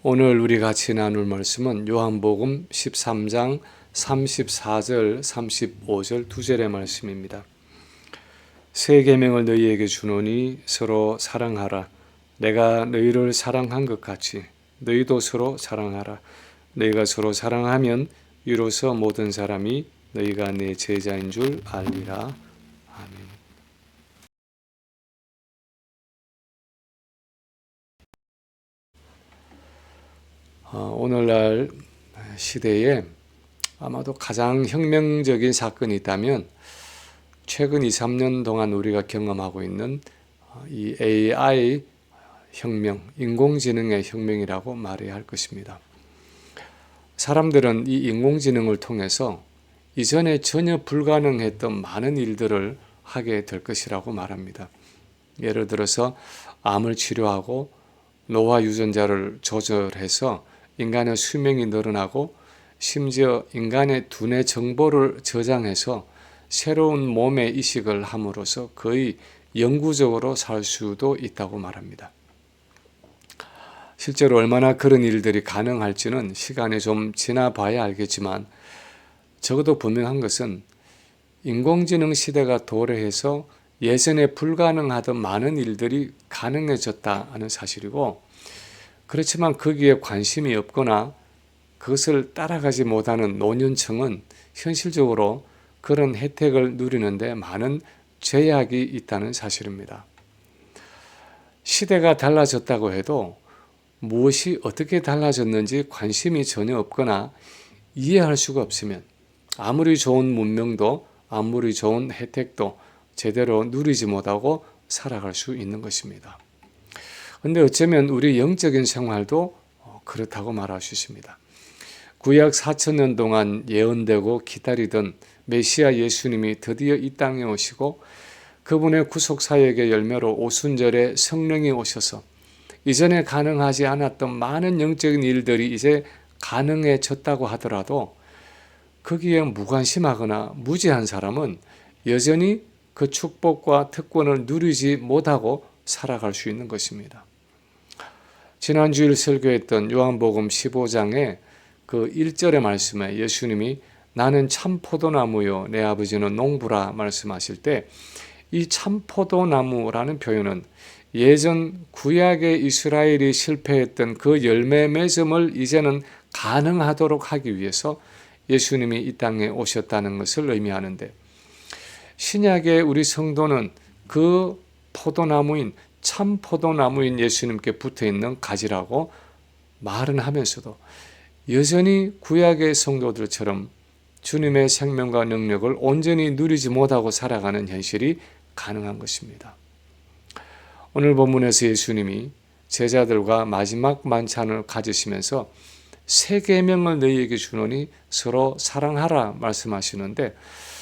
오늘 우리 같이 나눌 말씀은 요한복음 13장 34절, 35절 두 절의 말씀입니다. 새 계명을 너희에게 주노니 서로 사랑하라. 내가 너희를 사랑한 것 같이 너희도 서로 사랑하라. 너희가 서로 사랑하면 이로써 모든 사람이 너희가 내 제자인 줄 알리라. 아멘. 오늘날 시대에 아마도 가장 혁명적인 사건이 있다면 최근 2, 3년 동안 우리가 경험하고 있는 이 AI 혁명, 인공지능의 혁명이라고 말해야 할 것입니다. 사람들은 이 인공지능을 통해서 이전에 전혀 불가능했던 많은 일들을 하게 될 것이라고 말합니다. 예를 들어서 암을 치료하고 노화 유전자를 조절해서 인간의 수명이 늘어나고 심지어 인간의 두뇌 정보를 저장해서 새로운 몸의 이식을 함으로써 거의 영구적으로 살 수도 있다고 말합니다. 실제로 얼마나 그런 일들이 가능할지는 시간이 좀 지나봐야 알겠지만 적어도 분명한 것은 인공지능 시대가 도래해서 예전에 불가능하던 많은 일들이 가능해졌다 하는 사실이고, 그렇지만 거기에 관심이 없거나 그것을 따라가지 못하는 노년층은 현실적으로 그런 혜택을 누리는데 많은 제약이 있다는 사실입니다. 시대가 달라졌다고 해도 무엇이 어떻게 달라졌는지 관심이 전혀 없거나 이해할 수가 없으면 아무리 좋은 문명도 아무리 좋은 혜택도 제대로 누리지 못하고 살아갈 수 있는 것입니다. 그런데 어쩌면 우리 영적인 생활도 그렇다고 말할 수 있습니다. 구약 4,000년 동안 예언되고 기다리던 메시아 예수님이 드디어 이 땅에 오시고 그분의 구속사역의 열매로 오순절에 성령이 오셔서 이전에 가능하지 않았던 많은 영적인 일들이 이제 가능해졌다고 하더라도 거기에 무관심하거나 무지한 사람은 여전히 그 축복과 특권을 누리지 못하고 살아갈 수 있는 것입니다. 지난 주일 설교했던 요한복음 15장에 그 1절의 말씀에 예수님이 나는 참 포도나무요 내 아버지는 농부라 말씀하실 때 이 참 포도나무라는 표현은 예전 구약의 이스라엘이 실패했던 그 열매 맺음을 이제는 가능하도록 하기 위해서 예수님이 이 땅에 오셨다는 것을 의미하는데, 신약의 우리 성도는 그 포도나무인 참 포도나무인 예수님께 붙어있는 가지라고 말은 하면서도 여전히 구약의 성도들처럼 주님의 생명과 능력을 온전히 누리지 못하고 살아가는 현실이 가능한 것입니다. 오늘 본문에서 예수님이 제자들과 마지막 만찬을 가지시면서 새 계명을 너희에게 주노니 서로 사랑하라 말씀하시는데,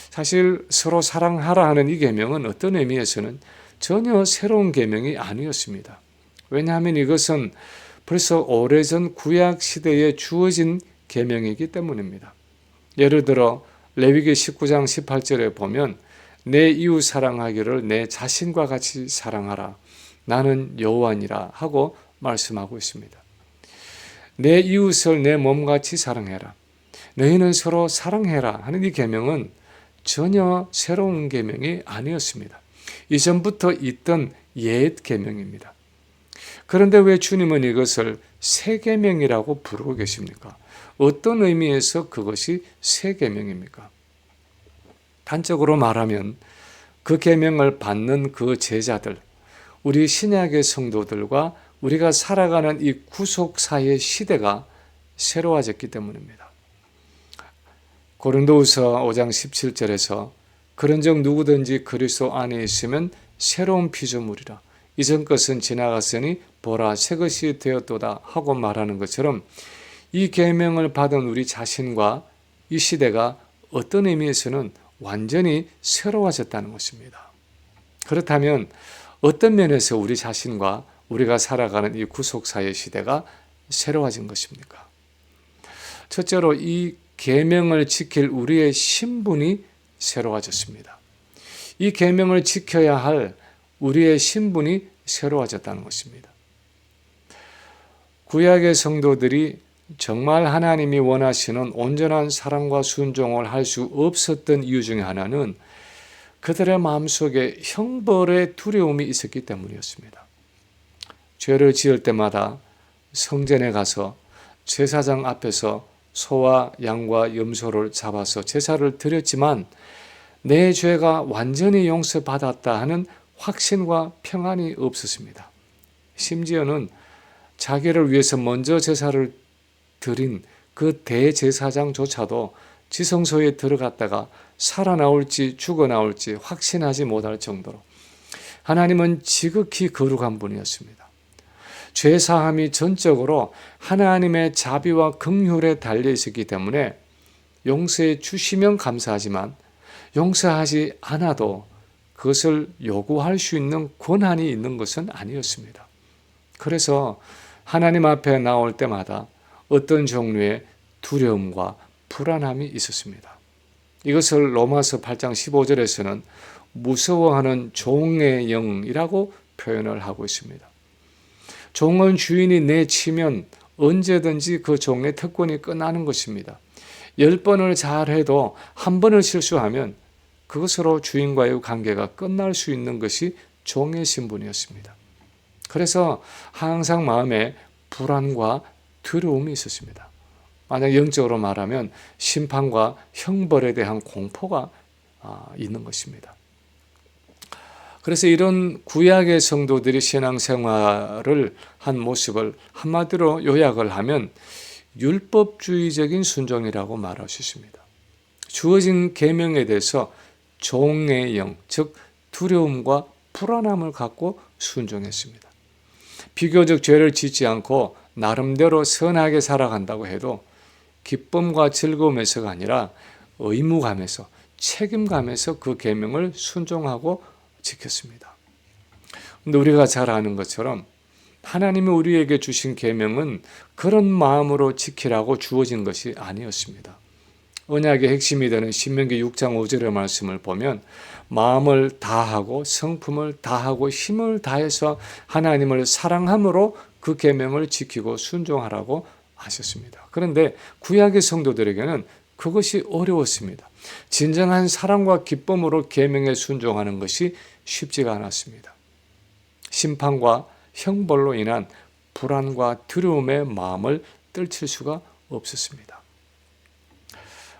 사실 서로 사랑하라 하는 이 계명은 어떤 의미에서는 전혀 새로운 계명이 아니었습니다. 왜냐하면 이것은 벌써 오래전 구약 시대에 주어진 계명이기 때문입니다. 예를 들어 레위기 19장 18절에 보면 내 이웃 사랑하기를 내 자신과 같이 사랑하라. 나는 여호와니라 하고 말씀하고 있습니다. 내 이웃을 내 몸같이 사랑해라. 너희는 서로 사랑해라 하는 이 계명은 전혀 새로운 계명이 아니었습니다. 이전부터 있던 옛 계명입니다. 그런데 왜 주님은 이것을 새 계명이라고 부르고 계십니까? 어떤 의미에서 그것이 새 계명입니까? 단적으로 말하면 그 계명을 받는 그 제자들, 우리 신약의 성도들과 우리가 살아가는 이 구속사의 시대가 새로워졌기 때문입니다. 고린도후서 5장 17절에서 그런즉 누구든지 그리스도 안에 있으면 새로운 피조물이라. 이전 것은 지나갔으니 보라 새 것이 되었도다 하고 말하는 것처럼 이 계명을 받은 우리 자신과 이 시대가 어떤 의미에서는 완전히 새로워졌다는 것입니다. 그렇다면 어떤 면에서 우리 자신과 우리가 살아가는 이 구속사의 시대가 새로워진 것입니까? 첫째로 이 계명을 지킬 우리의 신분이 새로워졌습니다. 이 계명을 지켜야 할 우리의 신분이 새로워졌다는 것입니다. 구약의 성도들이 정말 하나님이 원하시는 온전한 사랑과 순종을 할 수 없었던 이유 중에 하나는 그들의 마음속에 형벌의 두려움이 있었기 때문이었습니다. 죄를 지을 때마다 성전에 가서 제사장 앞에서 소와 양과 염소를 잡아서 제사를 드렸지만 내 죄가 완전히 용서받았다 하는 확신과 평안이 없었습니다. 심지어는 자기를 위해서 먼저 제사를 드린 그 대제사장조차도 지성소에 들어갔다가 살아나올지 죽어나올지 확신하지 못할 정도로 하나님은 지극히 거룩한 분이었습니다. 죄사함이 전적으로 하나님의 자비와 긍휼에 달려 있었기 때문에 용서해 주시면 감사하지만 용서하지 않아도 그것을 요구할 수 있는 권한이 있는 것은 아니었습니다. 그래서 하나님 앞에 나올 때마다 어떤 종류의 두려움과 불안함이 있었습니다. 이것을 로마서 8장 15절에서는 무서워하는 종의 영이라고 표현을 하고 있습니다. 종은 주인이 내치면 언제든지 그 종의 특권이 끝나는 것입니다. 10번을 잘해도 한 번을 실수하면 그것으로 주인과의 관계가 끝날 수 있는 것이 종의 신분이었습니다. 그래서 항상 마음에 불안과 두려움이 있었습니다. 만약 영적으로 말하면 심판과 형벌에 대한 공포가 있는 것입니다. 그래서 이런 구약의 성도들이 신앙생활을 한 모습을 한마디로 요약을 하면 율법주의적인 순종이라고 말할 수 있습니다. 주어진 계명에 대해서 종의 영, 즉 두려움과 불안함을 갖고 순종했습니다. 비교적 죄를 짓지 않고 나름대로 선하게 살아간다고 해도 기쁨과 즐거움에서가 아니라 의무감에서, 책임감에서 그 계명을 순종하고 지켰습니다. 그런데 우리가 잘 아는 것처럼 하나님이 우리에게 주신 계명은 그런 마음으로 지키라고 주어진 것이 아니었습니다. 언약의 핵심이 되는 신명기 6장 5절의 말씀을 보면 마음을 다하고 성품을 다하고 힘을 다해서 하나님을 사랑함으로 그 계명을 지키고 순종하라고 하셨습니다. 그런데 구약의 성도들에게는 그것이 어려웠습니다. 진정한 사랑과 기쁨으로 계명에 순종하는 것이 쉽지가 않았습니다. 심판과 형벌로 인한 불안과 두려움의 마음을 떨칠 수가 없었습니다.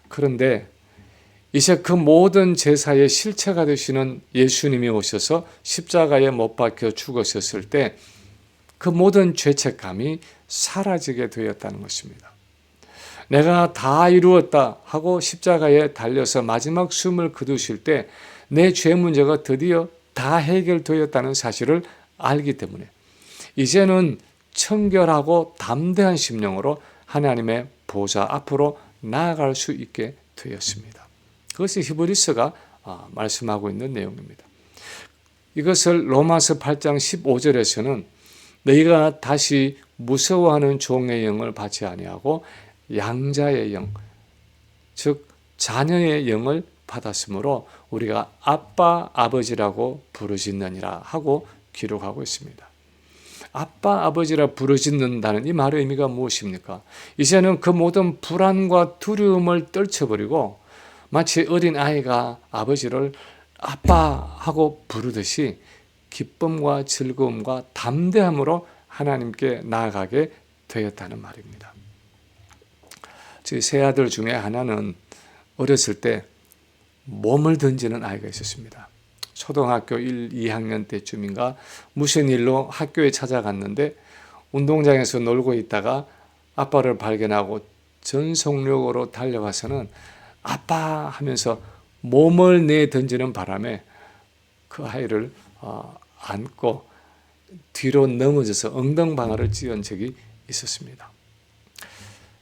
그런데 이제 그 모든 제사의 실체가 되시는 예수님이 오셔서 십자가에 못 박혀 죽으셨을 때 그 모든 죄책감이 사라지게 되었다는 것입니다. 내가 다 이루었다 하고 십자가에 달려서 마지막 숨을 거두실 때 내 죄 문제가 드디어 다 해결되었다는 사실을 알기 때문에 이제는 청결하고 담대한 심령으로 하나님의 보좌 앞으로 나아갈 수 있게 되었습니다. 그것이 히브리서가 말씀하고 있는 내용입니다. 이것을 로마서 8장 15절에서는 너희가 다시 무서워하는 종의 영을 받지 아니하고 양자의 영, 즉 자녀의 영을 받았으므로 우리가 아빠, 아버지라고 부르짖느니라 하고 기록하고 있습니다. 아빠, 아버지라 부르짖는다는 이 말의 의미가 무엇입니까? 이제는 그 모든 불안과 두려움을 떨쳐버리고 마치 어린 아이가 아버지를 아빠 하고 부르듯이 기쁨과 즐거움과 담대함으로 하나님께 나아가게 되었다는 말입니다. 제 세 아들 중에 하나는 어렸을 때 몸을 던지는 아이가 있었습니다. 초등학교 1, 2학년 때쯤인가 무슨 일로 학교에 찾아갔는데 운동장에서 놀고 있다가 아빠를 발견하고 전속력으로 달려가서는 아빠 하면서 몸을 내던지는 바람에 그 아이를 안고 뒤로 넘어져서 엉덩방아를 찧은 적이 있었습니다.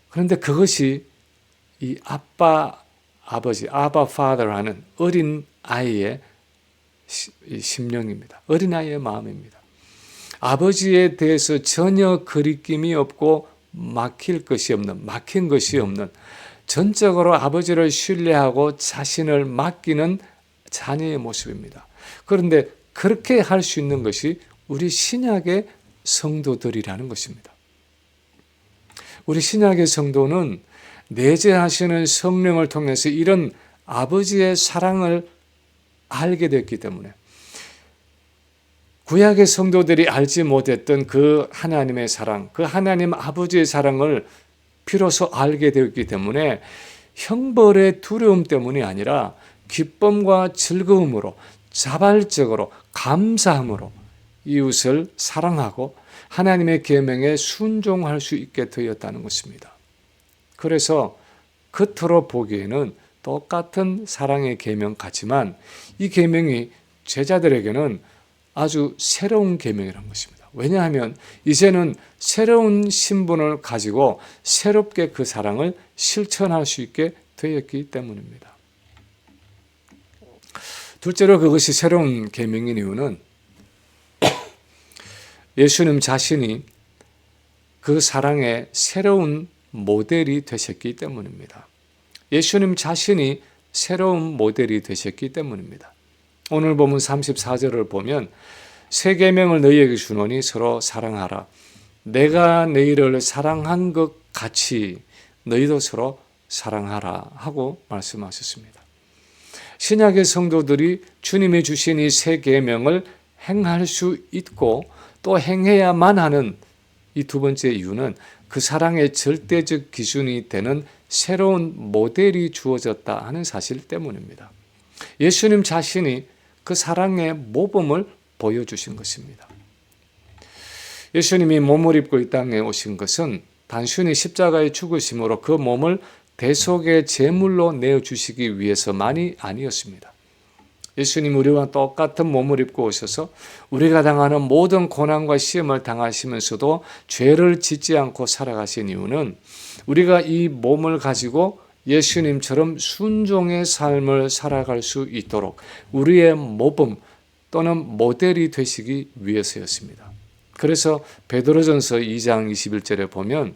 그런데 그것이 이 아빠, 아버지, 아바 파더 하는 어린 아이의 심령입니다. 어린 아이의 마음입니다. 아버지에 대해서 전혀 거리낌이 없고 막힌 것이 없는 전적으로 아버지를 신뢰하고 자신을 맡기는 자녀의 모습입니다. 그런데 그렇게 할 수 있는 것이 우리 신약의 성도들이라는 것입니다. 우리 신약의 성도는 내재하시는 성령을 통해서 이런 아버지의 사랑을 알게 됐기 때문에 구약의 성도들이 알지 못했던 그 하나님의 사랑, 그 하나님 아버지의 사랑을 비로소 알게 되었기 때문에 형벌의 두려움 때문이 아니라 기쁨과 즐거움으로 자발적으로 감사함으로 이웃을 사랑하고 하나님의 계명에 순종할 수 있게 되었다는 것입니다. 그래서 겉으로 보기에는 똑같은 사랑의 계명 같지만 이 계명이 제자들에게는 아주 새로운 계명이라는 것입니다. 왜냐하면 이제는 새로운 신분을 가지고 새롭게 그 사랑을 실천할 수 있게 되었기 때문입니다. 둘째로 그것이 새로운 계명인 이유는 예수님 자신이 그 사랑의 새로운 모델이 되셨기 때문입니다. 예수님 자신이 새로운 모델이 되셨기 때문입니다. 오늘 본문 34절을 보면 새 계명을 너희에게 주노니 서로 사랑하라. 내가 너희를 사랑한 것 같이 너희도 서로 사랑하라 하고 말씀하셨습니다. 신약의 성도들이 주님이 주신 이 새 계명을 행할 수 있고 또 행해야만 하는 이 두 번째 이유는 그 사랑의 절대적 기준이 되는 새로운 모델이 주어졌다 하는 사실 때문입니다. 예수님 자신이 그 사랑의 모범을 보여주신 것입니다. 예수님이 몸을 입고 이 땅에 오신 것은 단순히 십자가의 죽으심으로 그 몸을 대속의 제물로 내어주시기 위해서만이 아니었습니다. 예수님 우리와 똑같은 몸을 입고 오셔서 우리가 당하는 모든 고난과 시험을 당하시면서도 죄를 짓지 않고 살아가신 이유는 우리가 이 몸을 가지고 예수님처럼 순종의 삶을 살아갈 수 있도록 우리의 모범 또는 모델이 되시기 위해서였습니다. 그래서 베드로전서 2장 21절에 보면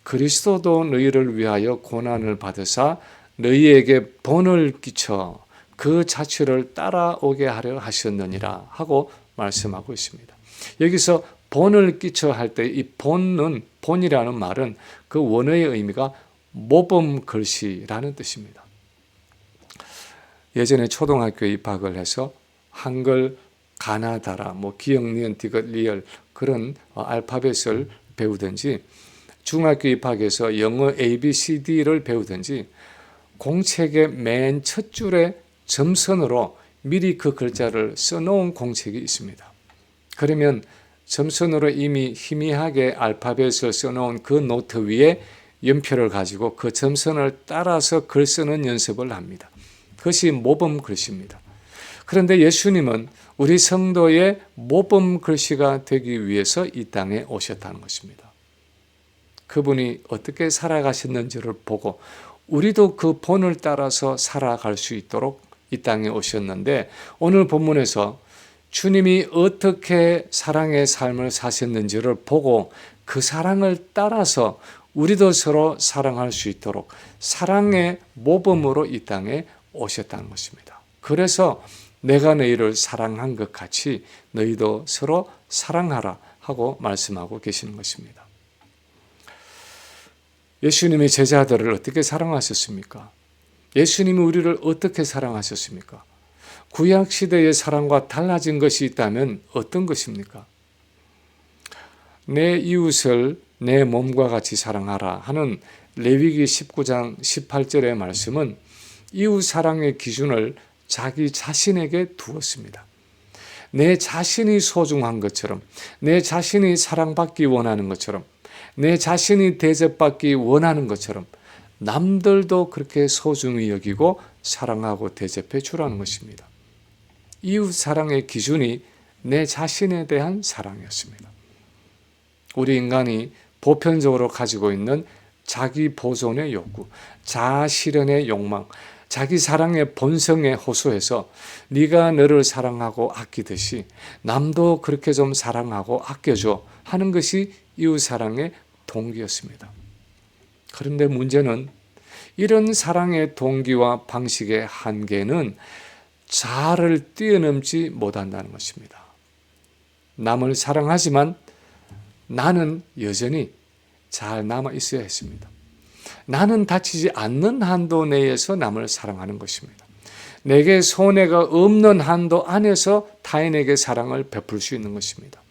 그리스도도 너희를 위하여 고난을 받으사 너희에게 본을 끼쳐 그 자취를 따라오게 하려 하셨느니라 하고 말씀하고 있습니다. 여기서 본을 끼쳐 할 때 이 본이라는 말은 그 원어의 의미가 모범 글씨라는 뜻입니다. 예전에 초등학교에 입학을 해서 한글 가나다라, 기역, 니은, 디귿, 리을 그런 알파벳을 배우든지 중학교 입학해서 영어 ABCD를 배우든지 공책의 맨 첫 줄에 점선으로 미리 그 글자를 써놓은 공책이 있습니다. 그러면 점선으로 이미 희미하게 알파벳을 써놓은 그 노트 위에 연표를 가지고 그 점선을 따라서 글 쓰는 연습을 합니다. 그것이 모범 글씨입니다. 그런데 예수님은 우리 성도의 모범 글씨가 되기 위해서 이 땅에 오셨다는 것입니다. 그분이 어떻게 살아가셨는지를 보고 우리도 그 본을 따라서 살아갈 수 있도록 이 땅에 오셨는데 오늘 본문에서 주님이 어떻게 사랑의 삶을 사셨는지를 보고 그 사랑을 따라서 우리도 서로 사랑할 수 있도록 사랑의 모범으로 이 땅에 오셨다는 것입니다. 그래서 내가 너희를 사랑한 것 같이 너희도 서로 사랑하라 하고 말씀하고 계시는 것입니다. 예수님이 제자들을 어떻게 사랑하셨습니까? 예수님이 우리를 어떻게 사랑하셨습니까? 구약시대의 사랑과 달라진 것이 있다면 어떤 것입니까? 내 이웃을 내 몸과 같이 사랑하라 하는 레위기 19장 18절의 말씀은 이웃 사랑의 기준을 자기 자신에게 두었습니다. 내 자신이 소중한 것처럼, 내 자신이 사랑받기 원하는 것처럼, 내 자신이 대접받기 원하는 것처럼 남들도 그렇게 소중히 여기고 사랑하고 대접해 주라는 것입니다. 이웃 사랑의 기준이 내 자신에 대한 사랑이었습니다. 우리 인간이 보편적으로 가지고 있는 자기 보존의 욕구, 자아 실현의 욕망, 자기 사랑의 본성에 호소해서 네가 너를 사랑하고 아끼듯이 남도 그렇게 좀 사랑하고 아껴줘 하는 것이 이웃 사랑의 동기였습니다. 그런데 문제는 이런 사랑의 동기와 방식의 한계는 자아를 뛰어넘지 못한다는 것입니다. 남을 사랑하지만 나는 여전히 잘 남아 있어야 했습니다. 나는 다치지 않는 한도 내에서 남을 사랑하는 것입니다. 내게 손해가 없는 한도 안에서 타인에게 사랑을 베풀 수 있는 것입니다.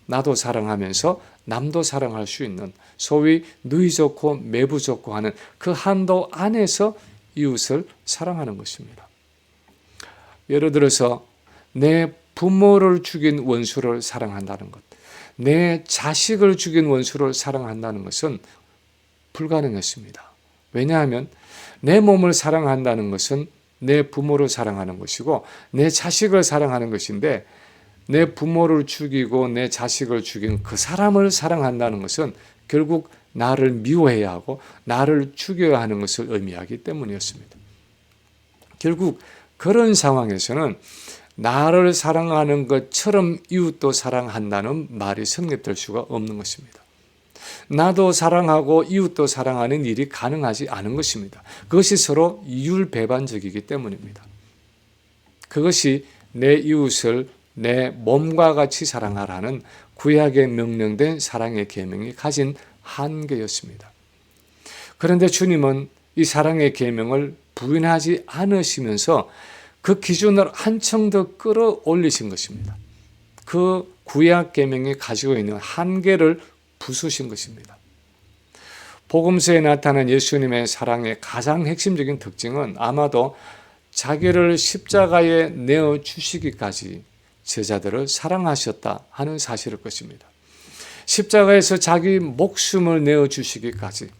나도 사랑하면서 남도 사랑할 수 있는 소위 누이 좋고 매부 좋고 하는 그 한도 안에서 이웃을 사랑하는 것입니다. 예를 들어서 내 부모를 죽인 원수를 사랑한다는 것, 내 자식을 죽인 원수를 사랑한다는 것은 불가능했습니다. 왜냐하면 내 몸을 사랑한다는 것은 내 부모를 사랑하는 것이고 내 자식을 사랑하는 것인데, 내 부모를 죽이고 내 자식을 죽인 그 사람을 사랑한다는 것은 결국 나를 미워해야 하고 나를 죽여야 하는 것을 의미하기 때문이었습니다. 결국 그런 상황에서는 나를 사랑하는 것처럼 이웃도 사랑한다는 말이 성립될 수가 없는 것입니다. 나도 사랑하고 이웃도 사랑하는 일이 가능하지 않은 것입니다. 그것이 서로 이율배반적이기 때문입니다. 그것이 내 이웃을 내 몸과 같이 사랑하라는 구약에 명령된 사랑의 계명이 가진 한계였습니다. 그런데 주님은 이 사랑의 계명을 부인하지 않으시면서 그 기준을 한층 더 끌어올리신 것입니다. 그 구약 계명이 가지고 있는 한계를 부수신 것입니다. 복음서에 나타난 예수님의 사랑의 가장 핵심적인 특징은 아마도 자기를 십자가에 내어 주시기까지 제자들을 사랑하셨다 하는 사실일 것입니다. 십자가에서 자기 목숨을 내어 주시기까지,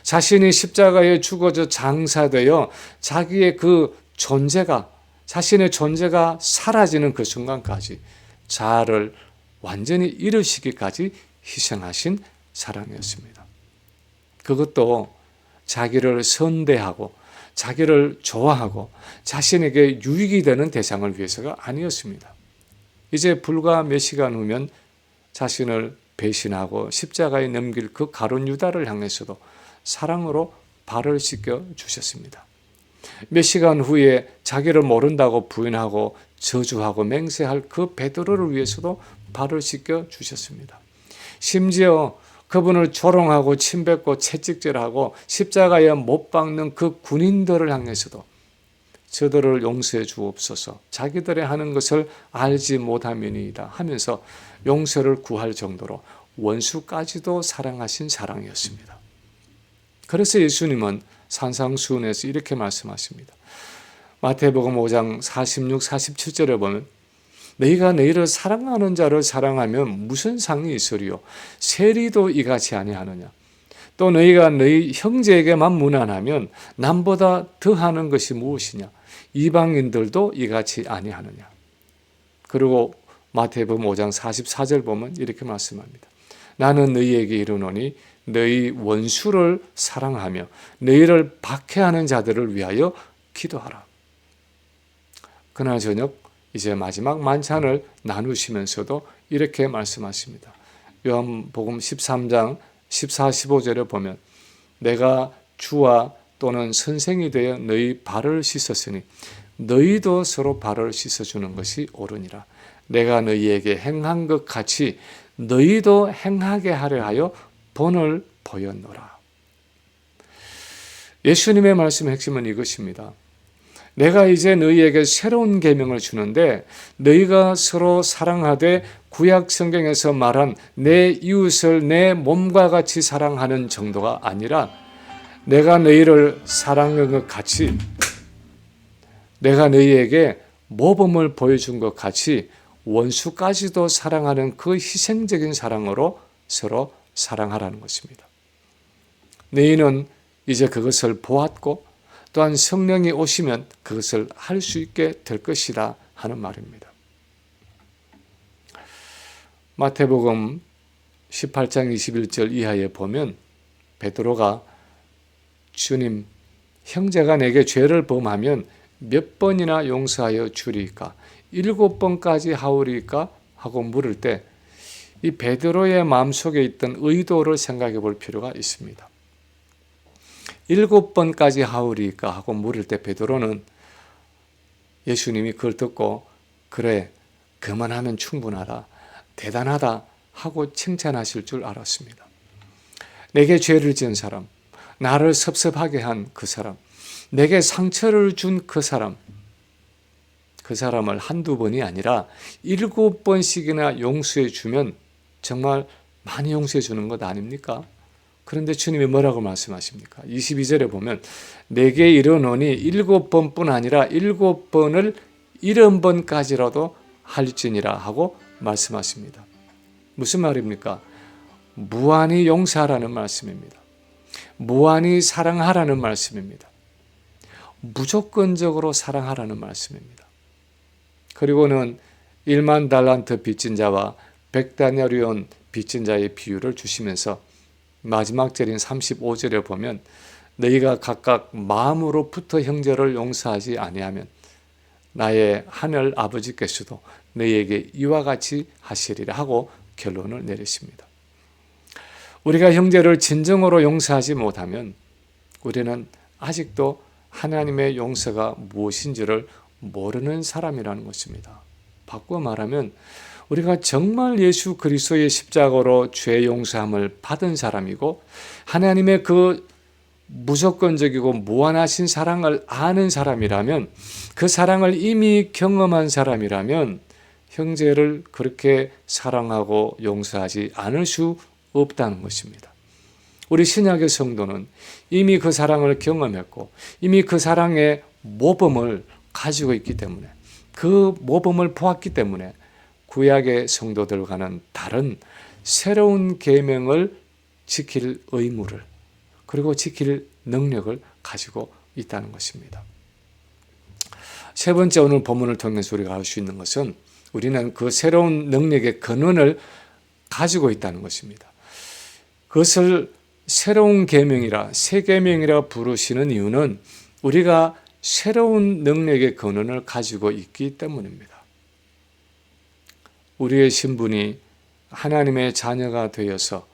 자신이 십자가에 죽어져 장사되어 자기의 그 존재가, 자신의 존재가 사라지는 그 순간까지 자아를 완전히 잃으시기까지 희생하신 사랑이었습니다. 그것도 자기를 선대하고 자기를 좋아하고 자신에게 유익이 되는 대상을 위해서가 아니었습니다. 이제 불과 몇 시간 후면 자신을 배신하고 십자가에 넘길 그 가룟 유다를 향해서도 사랑으로 발을 씻겨 주셨습니다. 몇 시간 후에 자기를 모른다고 부인하고 저주하고 맹세할 그 베드로를 위해서도 발을 씻겨 주셨습니다. 심지어 그분을 조롱하고 침뱉고 채찍질하고 십자가에 못 박는 그 군인들을 향해서도 저들을 용서해 주옵소서, 자기들의 하는 것을 알지 못함이니이다 하면서 용서를 구할 정도로 원수까지도 사랑하신 사랑이었습니다. 그래서 예수님은 산상수훈에서 이렇게 말씀하십니다. 마태복음 5장 46, 47절에 보면 너희가 너희를 사랑하는 자를 사랑하면 무슨 상이 있으리요? 세리도 이같이 아니하느냐? 또 너희가 너희 형제에게만 무난하면 남보다 더하는 것이 무엇이냐? 이방인들도 이같이 아니하느냐? 그리고 마태복음 5장 44절 보면 이렇게 말씀합니다. 나는 너희에게 이르노니 너희 원수를 사랑하며 너희를 박해하는 자들을 위하여 기도하라. 그날 저녁 이제 마지막 만찬을 나누시면서도 이렇게 말씀하십니다. 요한복음 13장 14, 15절에 보면 내가 주와 또는 선생이 되어 너희 발을 씻었으니 너희도 서로 발을 씻어주는 것이 옳으니라. 내가 너희에게 행한 것 같이 너희도 행하게 하려 하여 본을 보였노라. 예수님의 말씀의 핵심은 이것입니다. 내가 이제 너희에게 새로운 계명을 주는데 너희가 서로 사랑하되 구약 성경에서 말한 내 이웃을 내 몸과 같이 사랑하는 정도가 아니라 내가 너희를 사랑한 것 같이, 내가 너희에게 모범을 보여준 것 같이 원수까지도 사랑하는 그 희생적인 사랑으로 서로 사랑하라는 것입니다. 너희는 이제 그것을 보았고 또한 성령이 오시면 그것을 할 수 있게 될 것이다 하는 말입니다. 마태복음 18장 21절 이하에 보면 베드로가 주님, 형제가 내게 죄를 범하면 몇 번이나 용서하여 주리까? 7번까지 하오리까? 하고 물을 때 이 베드로의 마음속에 있던 의도를 생각해 볼 필요가 있습니다. 7번까지 하오리까? 하고 물을 때 베드로는 예수님이 그걸 듣고 그래, 그만하면 충분하다, 대단하다 하고 칭찬하실 줄 알았습니다. 내게 죄를 지은 사람, 나를 섭섭하게 한 그 사람, 내게 상처를 준 그 사람, 그 사람을 한두 번이 아니라 7번씩이나 용서해 주면 정말 많이 용서해 주는 것 아닙니까? 그런데 주님이 뭐라고 말씀하십니까? 22절에 보면 내게 이르노니 7번뿐 아니라 7번을 70번까지라도 할지니라 하고 말씀하십니다. 무슨 말입니까? 무한히 용서하라는 말씀입니다. 무한히 사랑하라는 말씀입니다. 무조건적으로 사랑하라는 말씀입니다. 그리고는 1만 달란트 빚진 자와 100다나리온 빚진 자의 비유를 주시면서 마지막 절인 35절에 보면 너희가 각각 마음으로부터 형제를 용서하지 아니하면 나의 하늘 아버지께서도 너희에게 이와 같이 하시리라 하고 결론을 내리십니다. 우리가 형제를 진정으로 용서하지 못하면 우리는 아직도 하나님의 용서가 무엇인지를 모르는 사람이라는 것입니다. 바꿔 말하면 우리가 정말 예수 그리스도의 십자가로 죄 용서함을 받은 사람이고 하나님의 그 무조건적이고 무한하신 사랑을 아는 사람이라면, 그 사랑을 이미 경험한 사람이라면 형제를 그렇게 사랑하고 용서하지 않을 수 없다는 것입니다. 우리 신약의 성도는 이미 그 사랑을 경험했고 이미 그 사랑의 모범을 가지고 있기 때문에, 그 모범을 보았기 때문에 구약의 성도들과는 다른 새로운 계명을 지킬 의무를, 그리고 지킬 능력을 가지고 있다는 것입니다. 세 번째, 오늘 본문을 통해서 우리가 알 수 있는 것은 우리는 그 새로운 능력의 근원을 가지고 있다는 것입니다. 그것을 새로운 계명이라, 새 계명이라 부르시는 이유는 우리가 새로운 능력의 근원을 가지고 있기 때문입니다. 우리의 신분이 하나님의 자녀가 되어서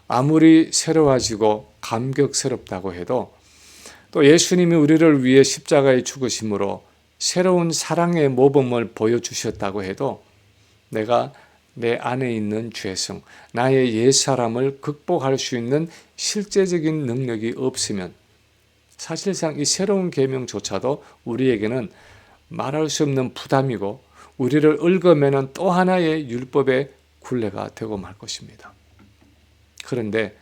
아무리 새로워지고 감격스럽다고 해도, 또 예수님이 우리를 위해 십자가에 죽으심으로 새로운 사랑의 모범을 보여주셨다고 해도 내가 내 안에 있는 죄성, 나의 옛사람을 극복할 수 있는 실제적인 능력이 없으면 사실상 이 새로운 계명조차도 우리에게는 말할 수 없는 부담이고 우리를 얽어매는 또 하나의 율법의 굴레가 되고 말 것입니다. 그런데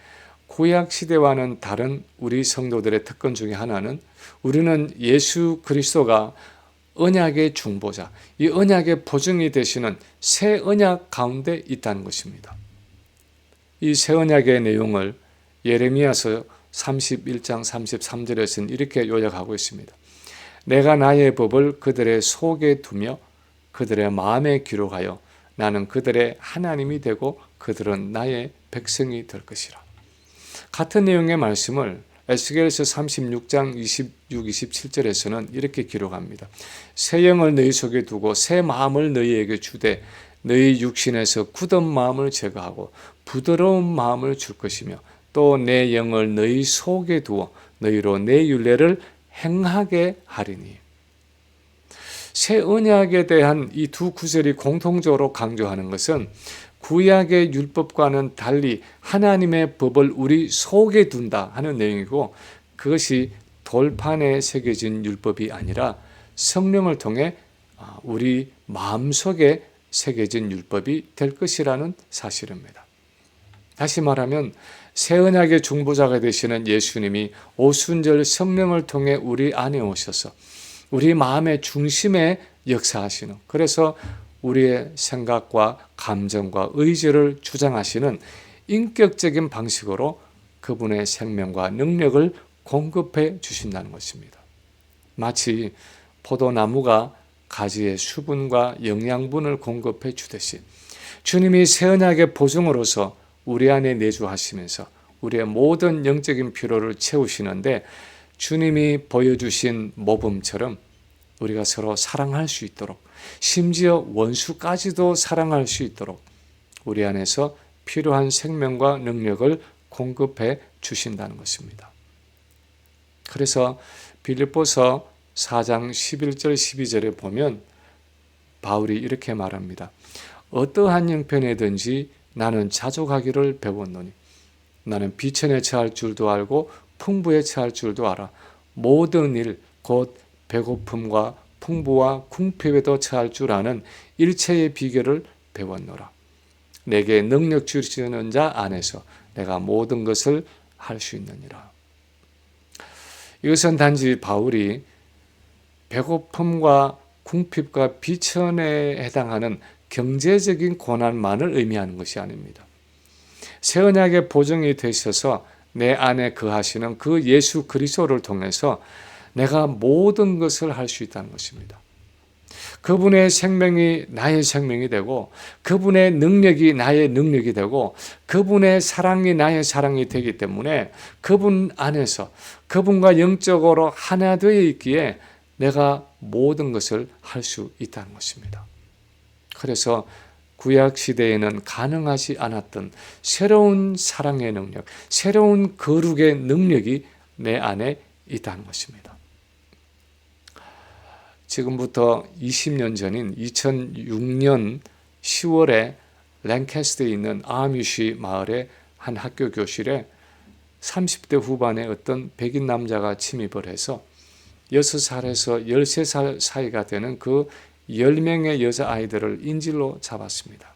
구약 시대와는 다른 우리 성도들의 특권 중에 하나는, 우리는 예수 그리스도가 언약의 중보자, 이 언약의 보증이 되시는 새 언약 가운데 있다는 것입니다. 이 새 언약의 내용을 예레미야서 31장 33절에서는 이렇게 요약하고 있습니다. 내가 나의 법을 그들의 속에 두며 그들의 마음에 기록하여 나는 그들의 하나님이 되고 그들은 나의 백성이 될 것이라. 같은 내용의 말씀을 에스겔서 36장 26, 27절에서는 이렇게 기록합니다. 새 영을 너희 속에 두고 새 마음을 너희에게 주되 너희 육신에서 굳은 마음을 제거하고 부드러운 마음을 줄 것이며 또 내 영을 너희 속에 두어 너희로 내 율례를 행하게 하리니. 새 언약에 대한 이 두 구절이 공통적으로 강조하는 것은 구약의 율법과는 달리 하나님의 법을 우리 속에 둔다 하는 내용이고, 그것이 돌판에 새겨진 율법이 아니라 성령을 통해 우리 마음속에 새겨진 율법이 될 것이라는 사실입니다. 다시 말하면 새 언약의 중보자가 되시는 예수님이 오순절 성령을 통해 우리 안에 오셔서 우리 마음의 중심에 역사하시는, 그래서 우리의 생각과 감정과 의지를 주장하시는 인격적인 방식으로 그분의 생명과 능력을 공급해 주신다는 것입니다. 마치 포도나무가 가지의 수분과 영양분을 공급해 주듯이 주님이 새 언약의 보증으로서 우리 안에 내주하시면서 우리의 모든 영적인 필요를 채우시는데, 주님이 보여주신 모범처럼 우리가 서로 사랑할 수 있도록, 심지어 원수까지도 사랑할 수 있도록 우리 안에서 필요한 생명과 능력을 공급해 주신다는 것입니다. 그래서 빌립보서 4장 11절 12절에 보면 바울이 이렇게 말합니다. 어떠한 형편에든지 나는 자족하기를 배웠노니 나는 비천에 처할 줄도 알고 풍부에 처할 줄도 알아. 모든 일 곧 배고픔과 풍부와 궁핍에도 처할 줄 아는 일체의 비결을 배웠노라. 내게 능력 주시는 자 안에서 내가 모든 것을 할 수 있느니라. 이것은 단지 바울이 배고픔과 궁핍과 비천에 해당하는 경제적인 고난만을 의미하는 것이 아닙니다. 새 언약의 보증이 되셔서 내 안에 거하시는 그 예수 그리스도를 통해서 내가 모든 것을 할 수 있다는 것입니다. 그분의 생명이 나의 생명이 되고 그분의 능력이 나의 능력이 되고 그분의 사랑이 나의 사랑이 되기 때문에 그분 안에서 그분과 영적으로 하나 되어 있기에 내가 모든 것을 할 수 있다는 것입니다. 그래서 구약 시대에는 가능하지 않았던 새로운 사랑의 능력, 새로운 거룩의 능력이 내 안에 있다는 것입니다. 지금부터 20년 전인 2006년 10월에 랭캐스터에 있는 아뮤시 마을의 한 학교 교실에 30대 후반의 어떤 백인 남자가 침입을 해서 6살에서 13살 사이가 되는 그 10명의 여자아이들을 인질로 잡았습니다.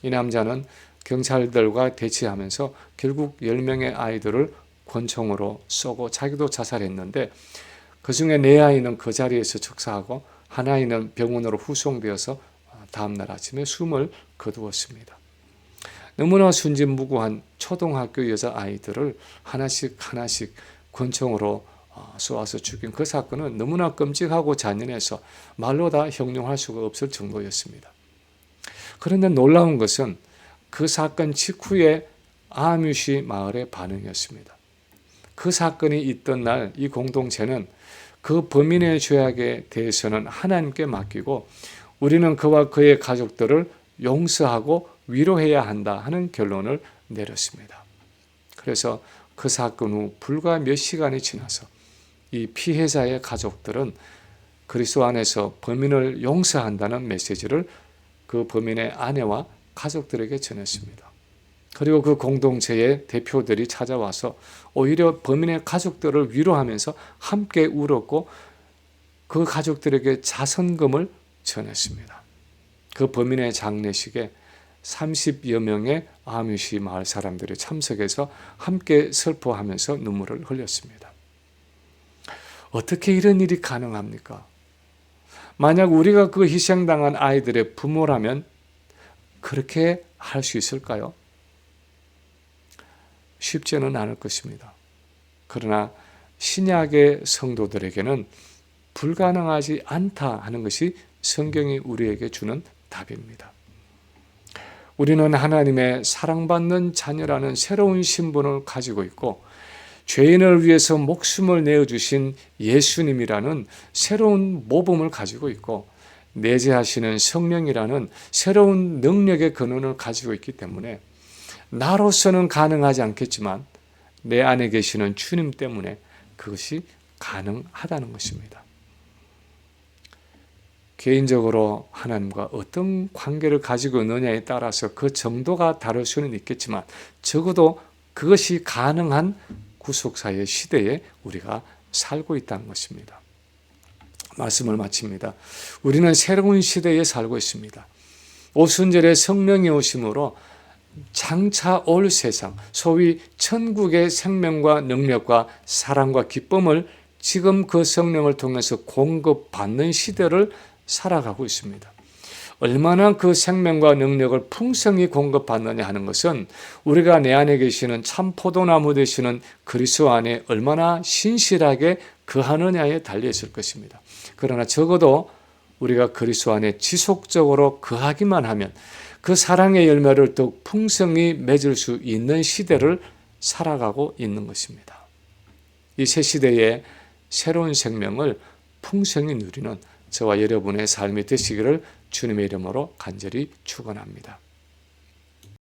이 남자는 경찰들과 대치하면서 결국 10명의 아이들을 권총으로 쏘고 자기도 자살했는데 그 중에 4아이는 그 자리에서 즉사하고 한 아이는 병원으로 후송되어서 다음날 아침에 숨을 거두었습니다. 너무나 순진무구한 초등학교 여자아이들을 하나씩 권총으로 쏘아서 죽인 그 사건은 너무나 끔찍하고 잔인해서 말로 다 형용할 수가 없을 정도였습니다. 그런데 놀라운 것은 그 사건 직후에 아뮤시 마을의 반응이었습니다. 그 사건이 있던 날 이 공동체는 그 범인의 죄악에 대해서는 하나님께 맡기고 우리는 그와 그의 가족들을 용서하고 위로해야 한다 하는 결론을 내렸습니다. 그래서 그 사건 후 불과 몇 시간이 지나서 이 피해자의 가족들은 그리스도 안에서 범인을 용서한다는 메시지를 그 범인의 아내와 가족들에게 전했습니다. 그리고 그 공동체의 대표들이 찾아와서 오히려 범인의 가족들을 위로하면서 함께 울었고 그 가족들에게 자선금을 전했습니다. 그 범인의 장례식에 30여 명의 아뮤시 마을 사람들이 참석해서 함께 슬퍼하면서 눈물을 흘렸습니다. 어떻게 이런 일이 가능합니까? 만약 우리가 그 희생당한 아이들의 부모라면 그렇게 할 수 있을까요? 쉽지는 않을 것입니다. 그러나 신약의 성도들에게는 불가능하지 않다 하는 것이 성경이 우리에게 주는 답입니다. 우리는 하나님의 사랑받는 자녀라는 새로운 신분을 가지고 있고 죄인을 위해서 목숨을 내어주신 예수님이라는 새로운 모범을 가지고 있고 내재하시는 성령이라는 새로운 능력의 근원을 가지고 있기 때문에 나로서는 가능하지 않겠지만 내 안에 계시는 주님 때문에 그것이 가능하다는 것입니다. 개인적으로 하나님과 어떤 관계를 가지고 있느냐에 따라서 그 정도가 다를 수는 있겠지만 적어도 그것이 가능한 구속사의 시대에 우리가 살고 있다는 것입니다. 말씀을 마칩니다. 우리는 새로운 시대에 살고 있습니다. 오순절에 성령이 오심으로 장차 올 세상, 소위 천국의 생명과 능력과 사랑과 기쁨을 지금 그 성령을 통해서 공급받는 시대를 살아가고 있습니다. 얼마나 그 생명과 능력을 풍성히 공급받느냐 하는 것은 우리가 내 안에 계시는 참 포도나무 되시는 그리스도 안에 얼마나 신실하게 거하느냐에 달려 있을 것입니다. 그러나 적어도 우리가 그리스도 안에 지속적으로 거하기만 하면 그 사랑의 열매를 더욱 풍성히 맺을 수 있는 시대를 살아가고 있는 것입니다. 이 새 시대의 새로운 생명을 풍성히 누리는 저와 여러분의 삶이 되시기를 주님의 이름으로 간절히 축원합니다.